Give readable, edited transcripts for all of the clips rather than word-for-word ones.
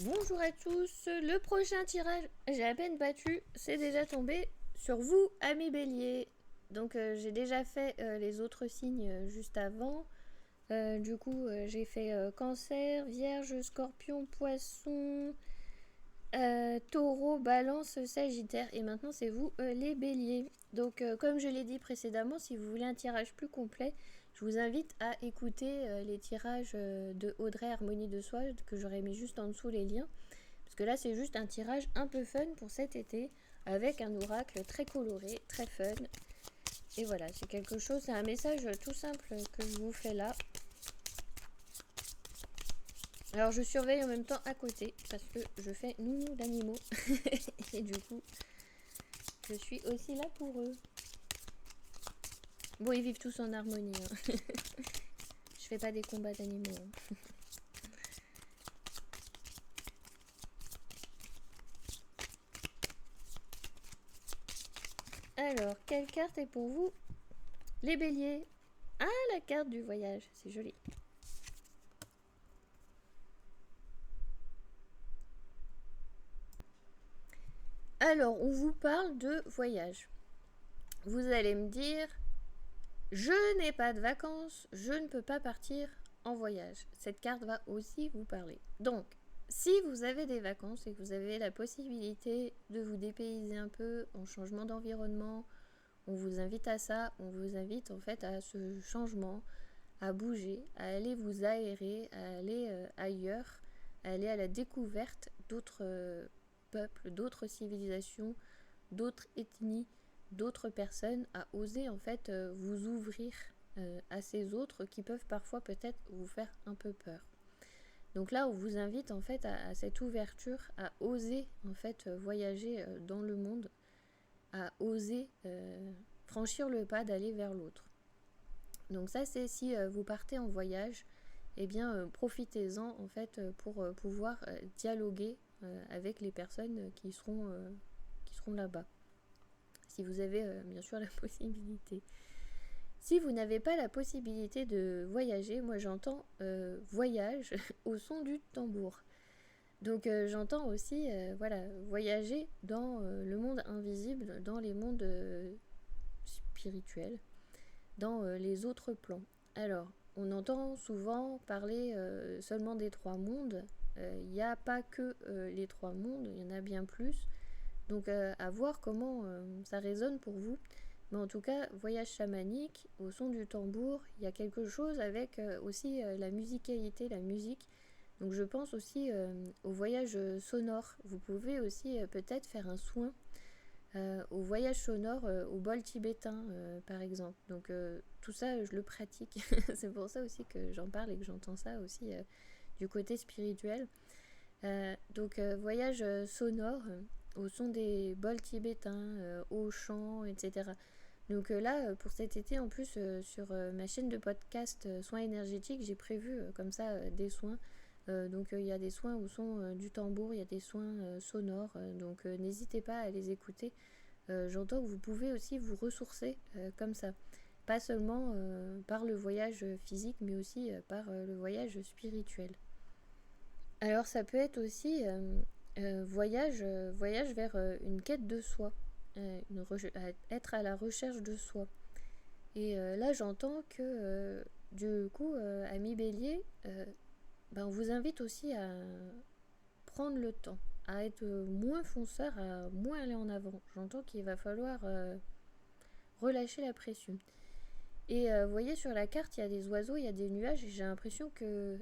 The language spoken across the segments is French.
Bonjour à tous, le prochain tirage, j'ai à peine battu, c'est déjà tombé sur vous, amis bélier. Donc j'ai déjà fait les autres signes juste avant. J'ai fait cancer, vierge, scorpion, poisson, taureau, balance, sagittaire. Et maintenant c'est vous, les béliers. Donc comme je l'ai dit précédemment, si vous voulez un tirage plus complet, je vous invite à écouter les tirages de Audrey Harmonie de Soi, que j'aurais mis juste en dessous les liens. Parce que là, c'est juste un tirage un peu fun pour cet été, avec un oracle très coloré, très fun. Et voilà, c'est quelque chose, c'est un message tout simple que je vous fais là. Alors, je surveille en même temps à côté, parce que je fais nounou d'animaux. Et du coup, je suis aussi là pour eux. Bon, ils vivent tous en harmonie. Hein. Je fais pas des combats d'animaux. Hein. Alors, quelle carte est pour vous, les béliers? Ah, la carte du voyage, c'est joli. Alors, on vous parle de voyage. Vous allez me dire, je n'ai pas de vacances, je ne peux pas partir en voyage. Cette carte va aussi vous parler. Donc, si vous avez des vacances et que vous avez la possibilité de vous dépayser un peu en changement d'environnement, on vous invite à ça, on vous invite en fait à ce changement, à bouger, à aller vous aérer, à aller ailleurs, à aller à la découverte d'autres peuples, d'autres civilisations, d'autres ethnies, d'autres personnes, à oser en fait vous ouvrir à ces autres qui peuvent parfois peut-être vous faire un peu peur. Donc là, on vous invite en fait à cette ouverture, à oser en fait voyager dans le monde, à oser franchir le pas d'aller vers l'autre. Donc ça, c'est si vous partez en voyage, eh bien profitez-en en fait pour pouvoir dialoguer avec les personnes qui seront là-bas. Si vous avez bien sûr la possibilité. Si vous n'avez pas la possibilité de voyager, moi j'entends voyage au son du tambour. Donc j'entends aussi voilà, voyager dans le monde invisible, dans les mondes spirituels, dans les autres plans. Alors, on entend souvent parler seulement des trois mondes. Il n'y a pas que les trois mondes, il y en a bien plus. Donc à voir comment ça résonne pour vous. Mais en tout cas, voyage chamanique, au son du tambour, il y a quelque chose avec aussi la musicalité, la musique. Donc je pense aussi au voyage sonore. Vous pouvez aussi peut-être faire un soin au voyage sonore, au bol tibétain par exemple. Donc tout ça, je le pratique. C'est pour ça aussi que j'en parle et que j'entends ça aussi du côté spirituel. Donc voyage sonore au son des bols tibétains, au chant, etc. Donc là, pour cet été, en plus, sur ma chaîne de podcast Soins énergétiques, j'ai prévu comme ça des soins. Donc il y a des soins au son du tambour, il y a des soins sonores. Donc n'hésitez pas à les écouter. J'entends que vous pouvez aussi vous ressourcer comme ça. Pas seulement par le voyage physique, mais aussi par le voyage spirituel. Alors ça peut être aussi voyage vers une quête de soi, être à la recherche de soi. Et là j'entends que du coup, ami Bélier, on vous invite aussi à prendre le temps, à être moins fonceur, à moins aller en avant. J'entends qu'il va falloir relâcher la pression. Et vous voyez sur la carte, il y a des oiseaux, il y a des nuages, et j'ai l'impression que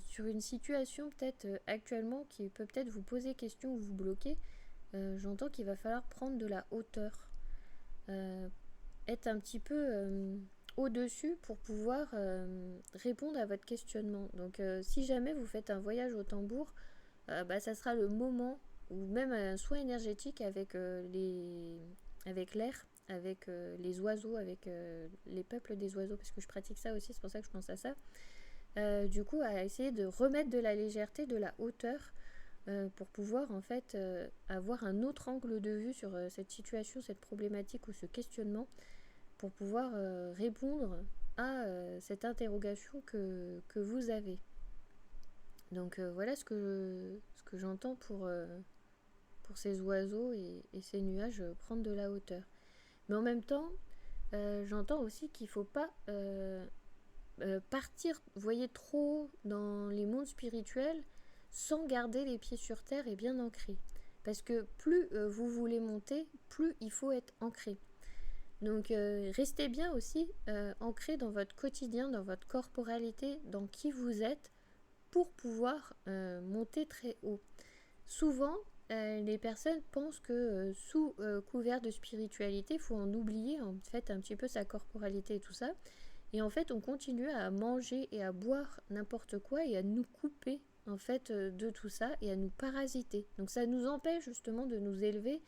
sur une situation peut-être actuellement qui peut peut-être vous poser question ou vous bloquer, j'entends qu'il va falloir prendre de la hauteur, être un petit peu au-dessus pour pouvoir répondre à votre questionnement. Donc si jamais vous faites un voyage au tambour, ça sera le moment, ou même un soin énergétique avec l'air, avec les oiseaux, avec les peuples des oiseaux, parce que je pratique ça aussi, c'est pour ça que je pense à ça. Du coup, à essayer de remettre de la légèreté, de la hauteur, pour pouvoir en fait avoir un autre angle de vue sur cette situation, cette problématique ou ce questionnement, pour pouvoir répondre à cette interrogation que vous avez. Donc voilà ce que j'entends pour ces oiseaux et ces nuages prendre de la hauteur. Mais en même temps, j'entends aussi qu'il ne faut pas partir, vous voyez, trop haut dans les mondes spirituels sans garder les pieds sur terre et bien ancrés. Parce que plus vous voulez monter, plus il faut être ancré. Donc restez bien aussi ancré dans votre quotidien, dans votre corporalité, dans qui vous êtes pour pouvoir monter très haut. Souvent, les personnes pensent que sous couvert de spiritualité, il faut en oublier en fait un petit peu sa corporalité et tout ça. Et en fait, on continue à manger et à boire n'importe quoi et à nous couper en fait de tout ça et à nous parasiter. Donc ça nous empêche justement de nous élever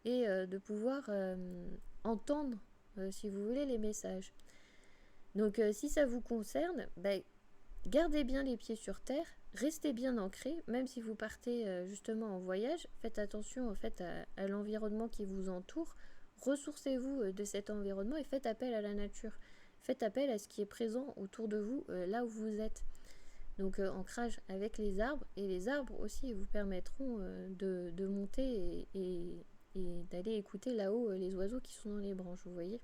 et de pouvoir entendre, si vous voulez, les messages. Donc si ça vous concerne, gardez bien les pieds sur terre, restez bien ancrés, même si vous partez justement en voyage, faites attention en fait à l'environnement qui vous entoure, ressourcez-vous de cet environnement et faites appel à la nature. Faites appel à ce qui est présent autour de vous, là où vous êtes. Donc ancrage avec les arbres, et les arbres aussi vous permettront de monter et d'aller écouter là-haut les oiseaux qui sont dans les branches, vous voyez.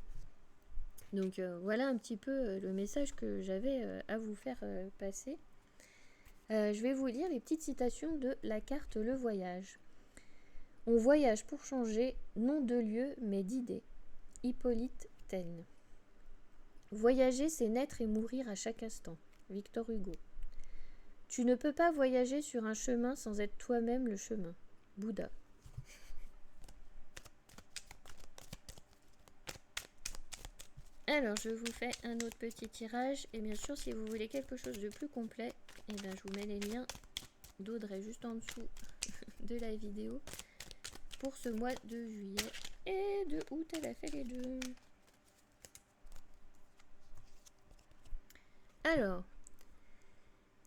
Donc voilà un petit peu le message que j'avais à vous faire passer. Je vais vous lire les petites citations de la carte Le Voyage. On voyage pour changer, non de lieu, mais d'idées. Hippolyte Taine. Voyager, c'est naître et mourir à chaque instant. Victor Hugo. Tu ne peux pas voyager sur un chemin sans être toi-même le chemin. Bouddha. Alors, je vous fais un autre petit tirage. Et bien sûr, si vous voulez quelque chose de plus complet, je vous mets les liens d'Audrey juste en dessous de la vidéo pour ce mois de juillet et de août. Elle a fait les deux. Alors,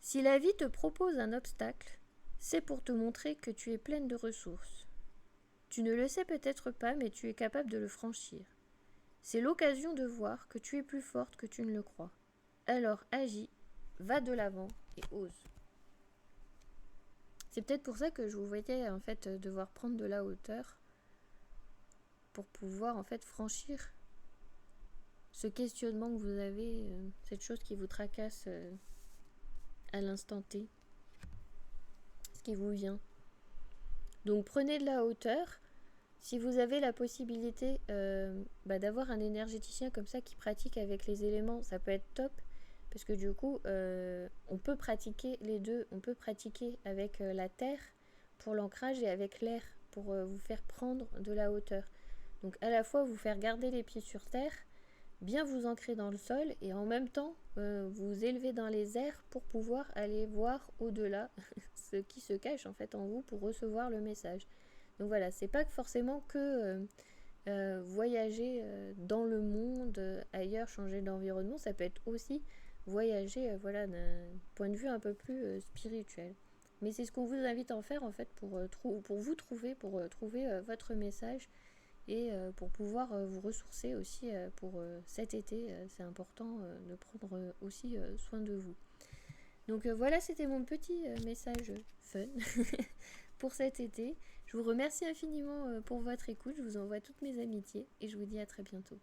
si la vie te propose un obstacle, c'est pour te montrer que tu es pleine de ressources. Tu ne le sais peut-être pas, mais tu es capable de le franchir. C'est l'occasion de voir que tu es plus forte que tu ne le crois. Alors agis, va de l'avant et ose. C'est peut-être pour ça que je vous voyais en fait devoir prendre de la hauteur pour pouvoir en fait franchir ce questionnement que vous avez, cette chose qui vous tracasse à l'instant T, ce qui vous vient. Donc prenez de la hauteur. Si vous avez la possibilité d'avoir un énergéticien comme ça qui pratique avec les éléments, ça peut être top. Parce que du coup, on peut pratiquer les deux. On peut pratiquer avec la terre pour l'ancrage et avec l'air pour vous faire prendre de la hauteur. Donc à la fois vous faire garder les pieds sur terre, bien vous ancrer dans le sol et en même temps vous élever dans les airs pour pouvoir aller voir au-delà ce qui se cache en fait en vous pour recevoir le message. Donc voilà, c'est pas forcément que voyager dans le monde, ailleurs, changer d'environnement, ça peut être aussi voyager d'un point de vue un peu plus spirituel. Mais c'est ce qu'on vous invite à en faire en fait pour vous trouver, pour trouver votre message et pour pouvoir vous ressourcer aussi pour cet été. C'est important de prendre aussi soin de vous. Donc voilà, c'était mon petit message fun pour cet été. Je vous remercie infiniment pour votre écoute, je vous envoie toutes mes amitiés et je vous dis à très bientôt.